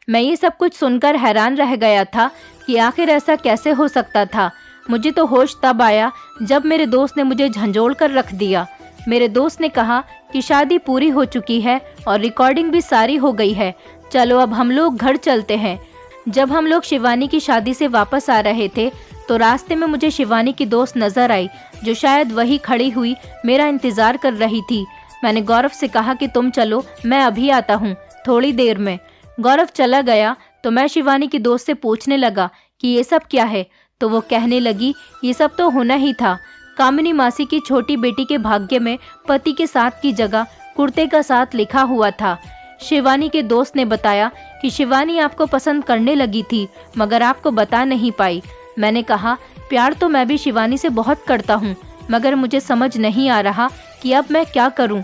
मैं ये सब कुछ सुनकर हैरान रह गया था कि आखिर ऐसा कैसे हो सकता था। मुझे तो होश तब आया जब मेरे दोस्त ने मुझे झंझोड़ कर रख दिया। मेरे दोस्त ने कहा कि शादी पूरी हो चुकी है और रिकॉर्डिंग भी सारी हो गई है, चलो अब हम लोग घर चलते हैं। जब हम लोग शिवानी की शादी से वापस आ रहे थे तो रास्ते में मुझे शिवानी की दोस्त नजर आई, जो शायद वही खड़ी हुई मेरा इंतजार कर रही थी। मैंने गौरव से कहा कि तुम चलो, मैं अभी आता हूँ थोड़ी देर में। गौरव चला गया तो मैं शिवानी की दोस्त से पूछने लगा कि ये सब क्या है, तो वो कहने लगी, ये सब तो होना ही था। कामिनी मासी की छोटी बेटी के भाग्य में पति के साथ की जगह कुर्ते का साथ लिखा हुआ था। शिवानी के दोस्त ने बताया कि शिवानी आपको पसंद करने लगी थी मगर आपको बता नहीं पाई। मैंने कहा, प्यार तो मैं भी शिवानी से बहुत करता हूँ, मगर मुझे समझ नहीं आ रहा कि अब मैं क्या करूँ।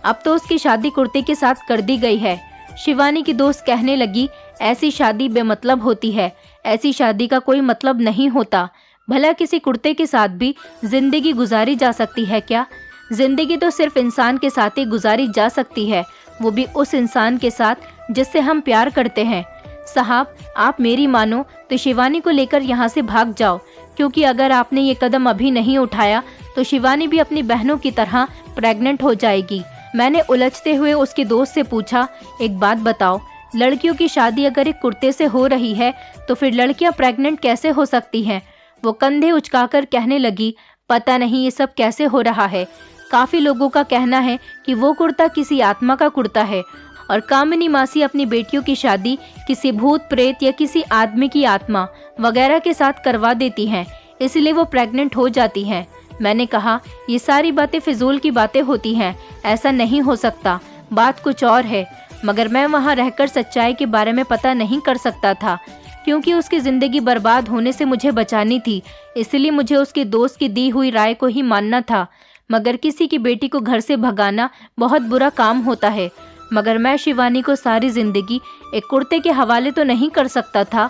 अब तो उसकी शादी कुर्ते के साथ कर दी गई है। शिवानी की दोस्त कहने लगी, ऐसी शादी बेमतलब होती है, ऐसी शादी का कोई मतलब नहीं होता। भला किसी कुर्ते के साथ भी जिंदगी गुजारी जा सकती है क्या? जिंदगी तो सिर्फ इंसान के साथ ही गुजारी जा सकती है, वो भी उस इंसान के साथ जिससे हम प्यार करते हैं। साहब, आप मेरी मानो तो शिवानी को लेकर यहाँ से भाग जाओ, क्योंकि अगर आपने ये कदम अभी नहीं उठाया तो शिवानी भी अपनी बहनों की तरह प्रेग्नेंट हो जाएगी। मैंने उलझते हुए उसके दोस्त से पूछा, एक बात बताओ, लड़कियों की शादी अगर एक कुर्ते से हो रही है तो फिर लड़कियां प्रेग्नेंट कैसे हो सकती हैं? वो कंधे उचकाकर कहने लगी, पता नहीं ये सब कैसे हो रहा है। काफी लोगों का कहना है कि वो कुर्ता किसी आत्मा का कुर्ता है और कामिनी मासी अपनी बेटियों की शादी किसी भूत प्रेत या किसी आदमी की आत्मा वगैरह के साथ करवा देती हैं, इसलिए वो प्रेग्नेंट हो जाती हैं। मैंने कहा, ये सारी बातें फिजूल की बातें होती हैं, ऐसा नहीं हो सकता, बात कुछ और है। मगर मैं वहाँ रहकर सच्चाई के बारे में पता नहीं कर सकता था, क्योंकि उसकी ज़िंदगी बर्बाद होने से मुझे बचानी थी, इसलिए मुझे उसके दोस्त की दी हुई राय को ही मानना था। मगर किसी की बेटी को घर से भगाना बहुत बुरा काम होता है। मगर मैं शिवानी को सारी ज़िंदगी एक कुर्ते के हवाले तो नहीं कर सकता था।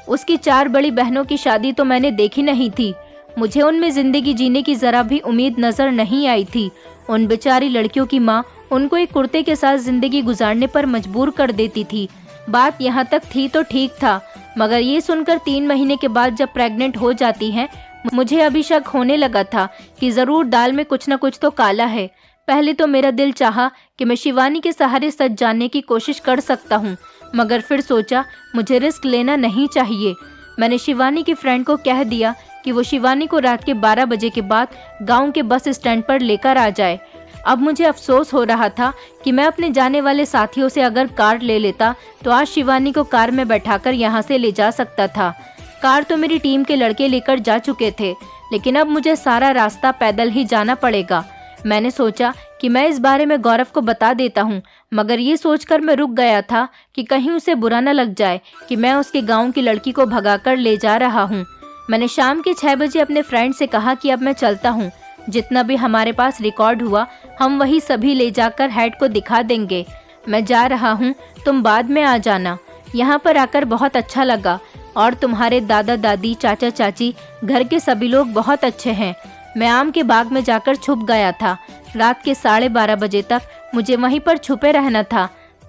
उसकी 4 बड़ी बहनों की शादी तो मैंने देखी नहीं थी। मुझे उनमें ज़िंदगी जीने की ज़रा भी उम्मीद नज़र नहीं आई थी। उन बेचारी लड़कियों की माँ उनको एक कुर्ते के साथ ज़िंदगी गुजारने पर मजबूर कर देती थी। बात यहाँ तक थी तो ठीक था, मगर ये सुनकर 3 महीने के बाद जब प्रेग्नेंट हो जाती हैं, मुझे अभी शक होने लगा था कि ज़रूर दाल में कुछ न कुछ तो काला है। पहले तो मेरा दिल चाहा कि मैं शिवानी के सहारे सच जानने की कोशिश कर सकता हूँ, मगर फिर सोचा मुझे रिस्क लेना नहीं चाहिए। मैंने शिवानी की फ्रेंड को कह दिया कि वो शिवानी को रात के 12 बजे के बाद गांव के बस स्टैंड पर लेकर आ जाए। अब मुझे अफसोस हो रहा था कि मैं अपने जाने वाले साथियों से अगर कार ले लेता तो आज शिवानी को कार में बैठाकर यहाँ से ले जा सकता था। कार तो मेरी टीम के लड़के लेकर जा चुके थे, लेकिन अब मुझे सारा रास्ता पैदल ही जाना पड़ेगा। मैंने सोचा कि मैं इस बारे में गौरव को बता देता हूँ, मगर ये सोचकर मैं रुक गया था कि कहीं उसे बुरा न लग जाए कि मैं उसके गाँव की लड़की को भगाकर ले जा रहा हूँ। मैंने शाम के 6 बजे अपने फ्रेंड से कहा कि अब मैं चलता हूँ, जितना भी हमारे पास रिकॉर्ड हुआ हम वही सभी ले जाकर हेड को दिखा देंगे। मैं जा रहा हूँ, तुम बाद में आ जाना। यहाँ पर आकर बहुत अच्छा लगा और तुम्हारे दादा दादी, चाचा चाची, घर के सभी लोग बहुत अच्छे हैं। मैं आम के बाग में जाकर छुप गया था। रात के 12:30 बजे तक मुझे वहीं पर छुपे रहना था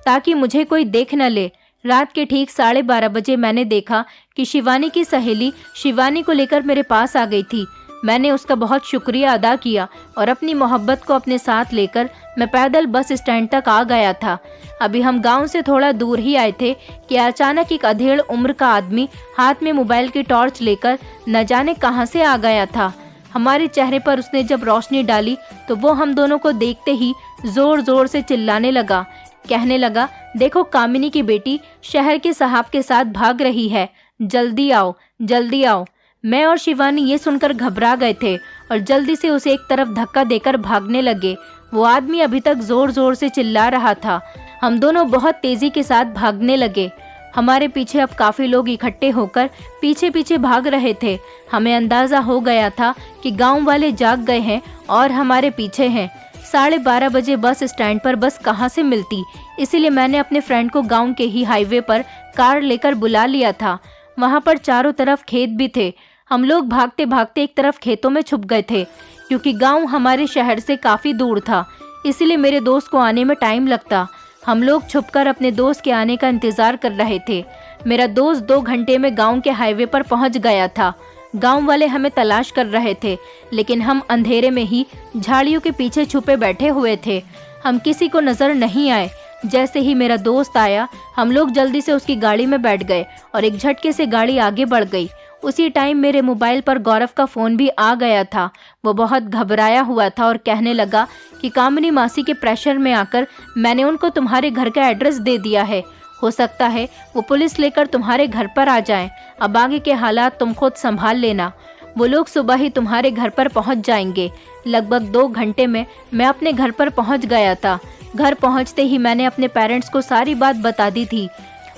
ताकि मुझे कोई देख न ले। रात के ठीक 12:30 बजे मैंने देखा कि शिवानी की सहेली शिवानी को लेकर मेरे पास आ गई थी। मैंने उसका बहुत शुक्रिया अदा किया और अपनी मोहब्बत को अपने साथ लेकर मैं पैदल बस स्टैंड तक आ गया था। अभी हम गांव से थोड़ा दूर ही आए थे कि अचानक एक अधेड़ उम्र का आदमी हाथ में मोबाइल की टॉर्च लेकर न जाने कहां से आ गया था। हमारे चेहरे पर उसने जब रोशनी डाली तो वो हम दोनों को देखते ही जोर जोर से चिल्लाने लगा। कहने लगा, देखो कामिनी की बेटी शहर के साहब के साथ भाग रही है, जल्दी आओ जल्दी आओ। मैं और शिवानी ये सुनकर घबरा गए थे और जल्दी से उसे एक तरफ धक्का देकर भागने लगे। वो आदमी अभी तक जोर जोर से चिल्ला रहा था। हम दोनों बहुत तेजी के साथ भागने लगे। हमारे पीछे अब काफी लोग इकट्ठे होकर पीछे पीछे भाग रहे थे। हमें अंदाजा हो गया था कि गांव वाले जाग गए हैं और हमारे पीछे हैं। 12:30 बजे बस स्टैंड पर बस कहाँ से मिलती, इसीलिए मैंने अपने फ्रेंड को गांव के ही हाईवे पर कार लेकर बुला लिया था। वहाँ पर चारों तरफ खेत भी थे। हम लोग भागते भागते एक तरफ खेतों में छुप गए थे, क्योंकि गांव हमारे शहर से काफी दूर था, इसीलिए मेरे दोस्त को आने में टाइम लगता। हम लोग छुपकर अपने दोस्त के आने का इंतजार कर रहे थे। मेरा दोस्त 2 घंटे में गांव के हाईवे पर पहुंच गया था। गांव वाले हमें तलाश कर रहे थे, लेकिन हम अंधेरे में ही झाड़ियों के पीछे छुपे बैठे हुए थे। हम किसी को नजर नहीं आए। जैसे ही मेरा दोस्त आया, हम लोग जल्दी से उसकी गाड़ी में बैठ गए और एक झटके से गाड़ी आगे बढ़ गई। उसी टाइम मेरे मोबाइल पर गौरव का फ़ोन भी आ गया था। वो बहुत घबराया हुआ था और कहने लगा कि कामिनी मासी के प्रेशर में आकर मैंने उनको तुम्हारे घर का एड्रेस दे दिया है। हो सकता है वो पुलिस लेकर तुम्हारे घर पर आ जाएं। अब आगे के हालात तुम खुद संभाल लेना। वो लोग सुबह ही तुम्हारे घर पर पहुंच जाएंगे। लगभग 2 घंटे में मैं अपने घर पर पहुंच गया था। घर पहुंचते ही मैंने अपने पेरेंट्स को सारी बात बता दी थी।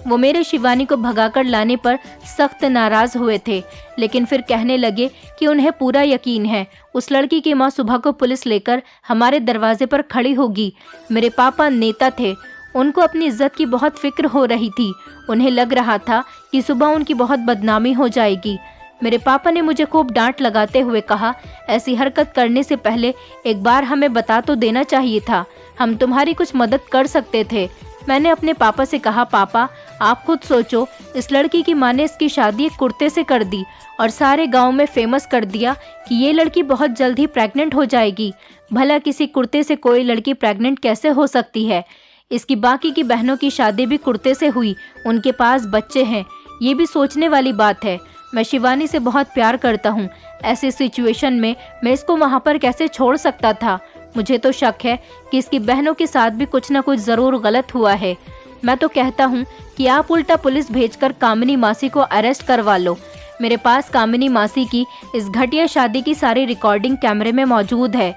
वो मेरे शिवानी को भगाकर लाने पर सख्त नाराज हुए थे, लेकिन फिर कहने लगे कि उन्हें पूरा यकीन है उस लड़की की माँ सुबह को पुलिस लेकर हमारे दरवाजे पर खड़ी होगी। मेरे पापा नेता थे, उनको अपनी इज्जत की बहुत फिक्र हो रही थी। उन्हें लग रहा था कि सुबह उनकी बहुत बदनामी हो जाएगी। मेरे पापा ने मुझे खूब डांट लगाते हुए कहा, ऐसी हरकत करने से पहले एक बार हमें बता तो देना चाहिए था, हम तुम्हारी कुछ मदद कर सकते थे। मैंने अपने पापा से कहा, पापा आप खुद सोचो, इस लड़की की माँ ने इसकी शादी एक कुर्ते से कर दी और सारे गांव में फेमस कर दिया कि ये लड़की बहुत जल्द ही प्रेग्नेंट हो जाएगी। भला किसी कुर्ते से कोई लड़की प्रेग्नेंट कैसे हो सकती है? इसकी बाकी की बहनों की शादी भी कुर्ते से हुई, उनके पास बच्चे हैं। ये भी सोचने वाली बात है। मैं शिवानी से बहुत प्यार करता हूँ। ऐसे सिचुएशन में मैं इसको वहाँ पर कैसे छोड़ सकता था? मुझे तो शक है कि इसकी बहनों के साथ भी कुछ न कुछ जरूर गलत हुआ है। मैं तो कहता हूँ कि आप उल्टा पुलिस भेजकर कामिनी मासी को अरेस्ट करवा लो। मेरे पास कामिनी मासी की इस घटिया शादी की सारी रिकॉर्डिंग कैमरे में मौजूद है।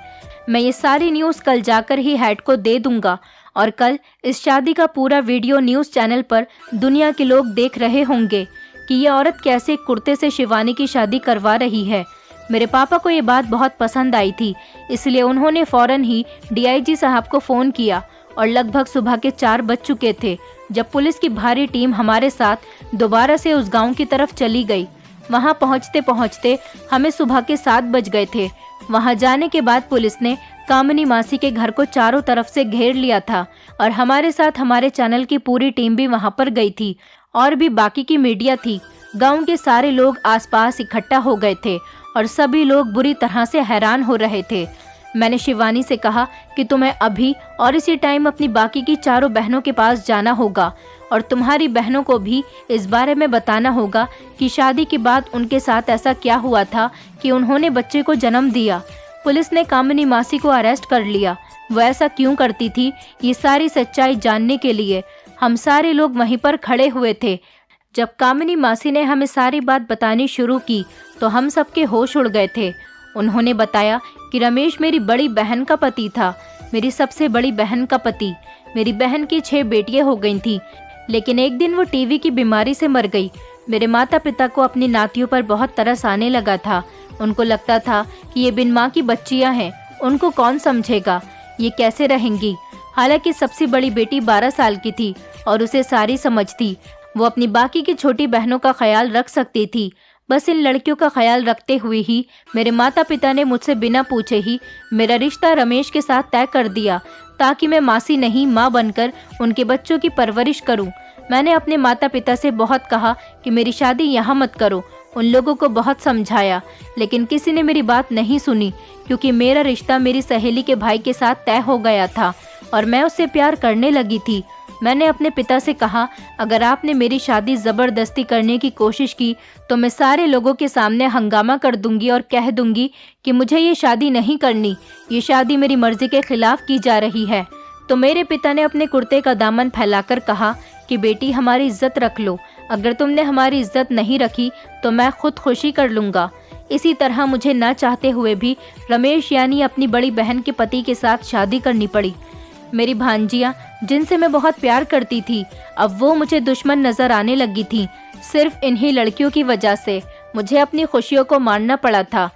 मैं ये सारी न्यूज़ कल जाकर ही हेड को दे दूंगा और कल इस शादी का पूरा वीडियो न्यूज़ चैनल पर दुनिया के लोग देख रहे होंगे कि ये औरत कैसे कुर्ते से शिवानी की शादी करवा रही है। मेरे पापा को ये बात बहुत पसंद आई थी, इसलिए उन्होंने फौरन ही डीआईजी साहब को फ़ोन किया और लगभग सुबह के 4 बज चुके थे जब पुलिस की भारी टीम हमारे साथ दोबारा से उस गांव की तरफ चली गई। वहां पहुंचते पहुंचते हमें सुबह के 7 बज गए थे। वहां जाने के बाद पुलिस ने कामिनी मासी के घर को चारों तरफ से घेर लिया था और हमारे साथ हमारे चैनल की पूरी टीम भी वहां पर गई थी और भी बाकी की मीडिया थी। गांव के सारे लोग आसपास इकट्ठा हो गए थे और सभी लोग बुरी तरह से हैरान हो रहे थे। मैंने शिवानी से कहा कि तुम्हें अभी और इसी टाइम अपनी बाकी की चारों बहनों के पास जाना होगा और तुम्हारी बहनों को भी इस बारे में बताना होगा कि शादी के बाद उनके साथ ऐसा क्या हुआ था कि उन्होंने बच्चे को जन्म दिया। पुलिस ने कामिनी मासी को अरेस्ट कर लिया। वो ऐसा क्यों करती थी, ये सारी सच्चाई जानने के लिए हम सारे लोग वहीं पर खड़े हुए थे। जब कामिनी मासी ने हमें सारी बात बतानी शुरू की तो हम सबके होश उड़ गए थे। उन्होंने बताया कि रमेश मेरी बड़ी बहन का पति था, मेरी सबसे बड़ी बहन का पति। मेरी बहन की 6 बेटियां हो गई थीं, लेकिन एक दिन वो टीवी की बीमारी से मर गई। मेरे माता पिता को अपनी नातियों पर बहुत तरस आने लगा था। उनको लगता था कि ये बिन माँ की बच्चियां हैं, उनको कौन समझेगा, ये कैसे रहेंगी। हालांकि सबसे बड़ी बेटी 12 साल की थी और उसे सारी समझ थी। वो अपनी बाकी की छोटी बहनों का ख्याल रख सकती थी। बस इन लड़कियों का ख्याल रखते हुए ही मेरे माता पिता ने मुझसे बिना पूछे ही मेरा रिश्ता रमेश के साथ तय कर दिया, ताकि मैं मासी नहीं माँ बनकर उनके बच्चों की परवरिश करूं। मैंने अपने माता पिता से बहुत कहा कि मेरी शादी यहाँ मत करो। उन लोगों को बहुत समझाया, लेकिन किसी ने मेरी बात नहीं सुनी, क्योंकि मेरा रिश्ता मेरी सहेली के भाई के साथ तय हो गया था और मैं उससे प्यार करने लगी थी। मैंने अपने पिता से कहा, अगर आपने मेरी शादी ज़बरदस्ती करने की कोशिश की तो मैं सारे लोगों के सामने हंगामा कर दूंगी और कह दूंगी कि मुझे ये शादी नहीं करनी, ये शादी मेरी मर्जी के खिलाफ की जा रही है। तो मेरे पिता ने अपने कुर्ते का दामन फैलाकर कहा कि बेटी, हमारी इज्जत रख लो, अगर तुमने हमारी इज्जत नहीं रखी तो मैं खुदकुशी कर लूँगा। इसी तरह मुझे न चाहते हुए भी रमेश यानी अपनी बड़ी बहन के पति के साथ शादी करनी पड़ी। मेरी भांजियाँ, जिनसे मैं बहुत प्यार करती थी, अब वो मुझे दुश्मन नजर आने लगी थी। सिर्फ इन्हीं लड़कियों की वजह से मुझे अपनी खुशियों को मारना पड़ा था।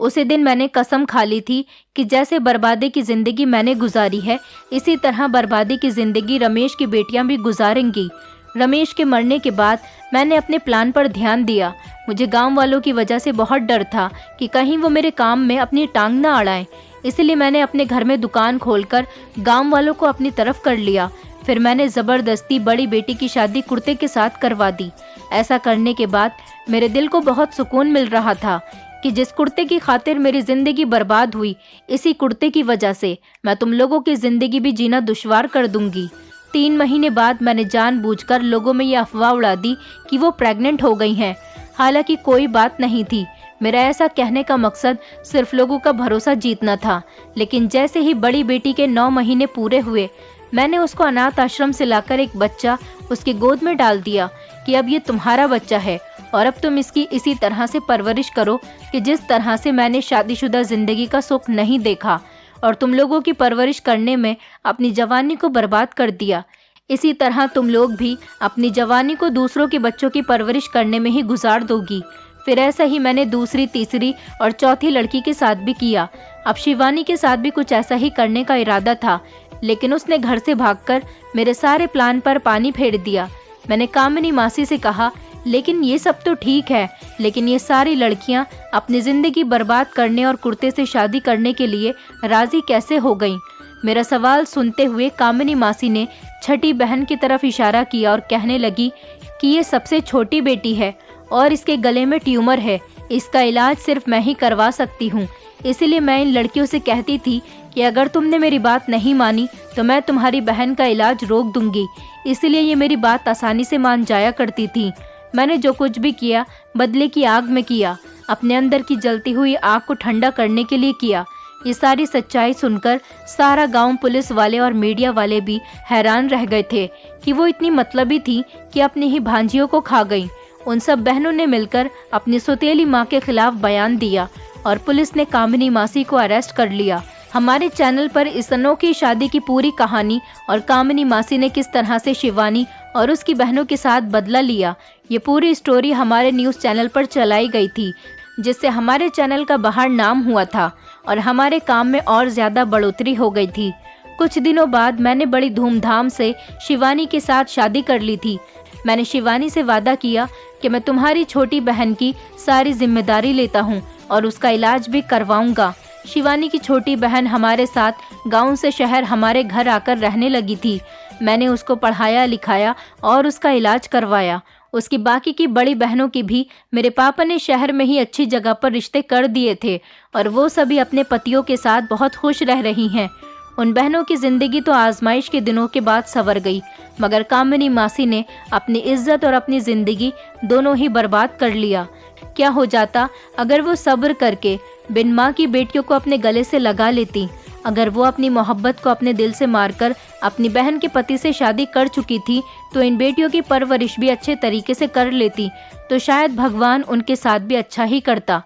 उसी दिन मैंने कसम खा ली थी कि जैसे बर्बादी की ज़िंदगी मैंने गुजारी है, इसी तरह बर्बादी की ज़िंदगी रमेश की बेटियां भी गुजारेंगी। रमेश के मरने के बाद मैंने अपने प्लान पर ध्यान दिया। मुझे गांव वालों की वजह से बहुत डर था कि कहीं वो मेरे काम में अपनी टांग ना अड़ाएं, इसलिए मैंने अपने घर में दुकान खोलकर गांव वालों को अपनी तरफ कर लिया। फिर मैंने ज़बरदस्ती बड़ी बेटी की शादी कुर्ते के साथ करवा दी। ऐसा करने के बाद मेरे दिल को बहुत सुकून मिल रहा था कि जिस कुर्ते की खातिर मेरी ज़िंदगी बर्बाद हुई, इसी कुर्ते की वजह से मैं तुम लोगों की ज़िंदगी भी जीना दुश्वार कर दूंगी। 3 महीने बाद मैंने जानबूझकर लोगों में ये अफवाह उड़ा दी कि वो प्रेग्नेंट हो गई हैं। हालांकि कोई बात नहीं थी। मेरा ऐसा कहने का मकसद सिर्फ लोगों का भरोसा जीतना था। लेकिन जैसे ही बड़ी बेटी के 9 महीने पूरे हुए, मैंने उसको अनाथ आश्रम से लाकर एक बच्चा उसकी गोद में डाल दिया कि अब ये तुम्हारा बच्चा है और अब तुम इसकी इसी तरह से परवरिश करो कि जिस तरह से मैंने शादीशुदा ज़िंदगी का सुख नहीं देखा और तुम लोगों की परवरिश करने में अपनी जवानी को बर्बाद कर दिया। इसी तरह तुम लोग भी अपनी जवानी को दूसरों के बच्चों की परवरिश करने में ही गुजार दोगी। फिर ऐसा ही मैंने दूसरी, तीसरी और चौथी लड़की के साथ भी किया। अब शिवानी के साथ भी कुछ ऐसा ही करने का इरादा था, लेकिन उसने घर से भागकर मेरे सारे प्लान पर पानी फेर दिया। मैंने कामिनी मासी से कहा, लेकिन ये सब तो ठीक है, लेकिन ये सारी लड़कियां अपनी ज़िंदगी बर्बाद करने और कुर्ते से शादी करने के लिए राज़ी कैसे हो गईं? मेरा सवाल सुनते हुए कामिनी मासी ने छठी बहन की तरफ इशारा किया और कहने लगी कि ये सबसे छोटी बेटी है और इसके गले में ट्यूमर है, इसका इलाज सिर्फ मैं ही करवा सकती हूँ। इसीलिए मैं इन लड़कियों से कहती थी कि अगर तुमने मेरी बात नहीं मानी तो मैं तुम्हारी बहन का इलाज रोक दूंगी। इसलिए ये मेरी बात आसानी से मान जाया करती थी। मैंने जो कुछ भी किया बदले की आग में किया, अपने अंदर की जलती हुई आग को ठंडा करने के लिए किया। ये सारी सच्चाई सुनकर सारा गांव, पुलिस वाले और मीडिया वाले भी हैरान रह गए थे कि वो इतनी मतलबी थी कि अपनी ही भांजियों को खा गई। उन सब बहनों ने मिलकर अपनी सौतेली माँ के खिलाफ बयान दिया और पुलिस ने कामिनी मासी को अरेस्ट कर लिया। हमारे चैनल पर इस अनोखी शादी की पूरी कहानी और कामिनी मासी ने किस तरह से शिवानी और उसकी बहनों के साथ बदला लिया, ये पूरी स्टोरी हमारे न्यूज़ चैनल पर चलाई गई थी, जिससे हमारे चैनल का बाहर नाम हुआ था और हमारे काम में और ज़्यादा बढ़ोतरी हो गई थी। कुछ दिनों बाद मैंने बड़ी धूमधाम से शिवानी के साथ शादी कर ली थी। मैंने शिवानी से वादा किया कि मैं तुम्हारी छोटी बहन की सारी जिम्मेदारी लेता हूँ और उसका इलाज भी करवाऊंगा। शिवानी की छोटी बहन हमारे साथ गांव से शहर हमारे घर आकर रहने लगी थी। मैंने उसको पढ़ाया लिखाया और उसका इलाज करवाया। उसकी बाकी की बड़ी बहनों की भी मेरे पापा ने शहर में ही अच्छी जगह पर रिश्ते कर दिए थे और वो सभी अपने पतियों के साथ बहुत खुश रह रही हैं। उन बहनों की ज़िंदगी तो आजमाइश के दिनों के बाद संवर गई, मगर कामिनी मासी ने अपनी इज्जत और अपनी ज़िंदगी दोनों ही बर्बाद कर लिया। क्या हो जाता अगर वो सब्र करके बिन माँ की बेटियों को अपने गले से लगा लेती, अगर वो अपनी मोहब्बत को अपने दिल से मारकर अपनी बहन के पति से शादी कर चुकी थी तो इन बेटियों की परवरिश भी अच्छे तरीके से कर लेती, तो शायद भगवान उनके साथ भी अच्छा ही करता।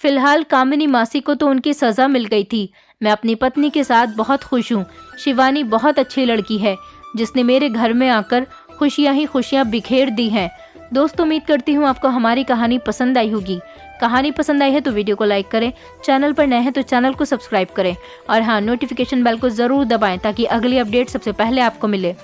फिलहाल कामिनी मासी को तो उनकी सज़ा मिल गई थी। मैं अपनी पत्नी के साथ बहुत खुश हूँ। शिवानी बहुत अच्छी लड़की है जिसने मेरे घर में आकर खुशियाँ ही खुशियाँ बिखेर दी हैं। दोस्तों, उम्मीद करती हूँ आपको हमारी कहानी पसंद आई होगी। कहानी पसंद आई है तो वीडियो को लाइक करें, चैनल पर नए हैं तो चैनल को सब्सक्राइब करें और हाँ, नोटिफिकेशन बेल को ज़रूर दबाएं ताकि अगली अपडेट सबसे पहले आपको मिले।